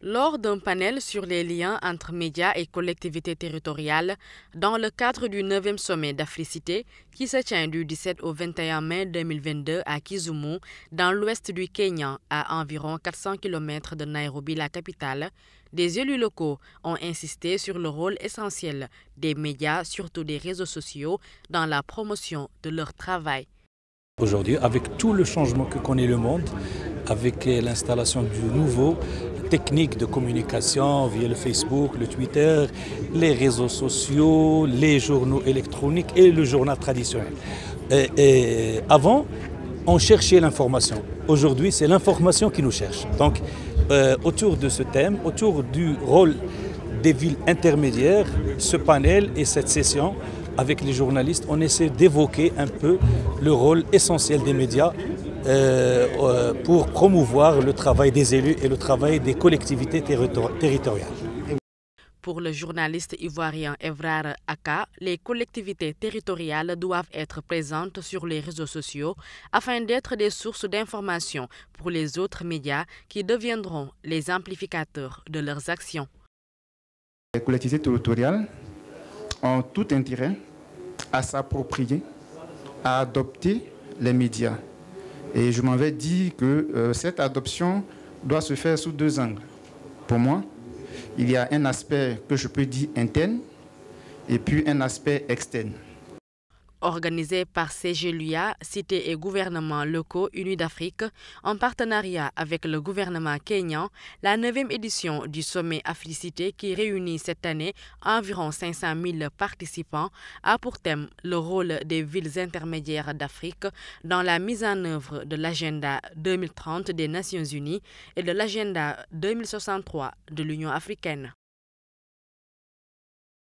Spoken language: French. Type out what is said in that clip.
Lors d'un panel sur les liens entre médias et collectivités territoriales, dans le cadre du 9e sommet d'Africité qui se tient du 17 au 21 mai 2022 à Kisumu, dans l'ouest du Kenya, à environ 400 km de Nairobi, la capitale, des élus locaux ont insisté sur le rôle essentiel des médias, surtout des réseaux sociaux, dans la promotion de leur travail. Aujourd'hui, avec tout le changement que connaît le monde, avec l'installation du nouveau techniques de communication via le Facebook, le Twitter, les réseaux sociaux, les journaux électroniques et le journal traditionnel. Avant, on cherchait l'information. Aujourd'hui, c'est l'information qui nous cherche. Donc, autour de ce thème, autour du rôle des villes intermédiaires, ce panel et cette session, avec les journalistes, on essaie d'évoquer un peu le rôle essentiel des médias pour promouvoir le travail des élus et le travail des collectivités territoriales. Pour le journaliste ivoirien Evrar Aka, les collectivités territoriales doivent être présentes sur les réseaux sociaux afin d'être des sources d'information pour les autres médias qui deviendront les amplificateurs de leurs actions. Les collectivités territoriales ont tout intérêt à s'approprier, à adopter les médias. Et je m'avais dit que cette adoption doit se faire sous deux angles. Pour moi, il y a un aspect que je peux dire interne et puis un aspect externe. Organisé par CGLUIA, Cité et gouvernements locaux unis d'Afrique, en partenariat avec le gouvernement kényan, la 9e édition du sommet Africité qui réunit cette année environ 500 000 participants a pour thème le rôle des villes intermédiaires d'Afrique dans la mise en œuvre de l'agenda 2030 des Nations Unies et de l'agenda 2063 de l'Union africaine.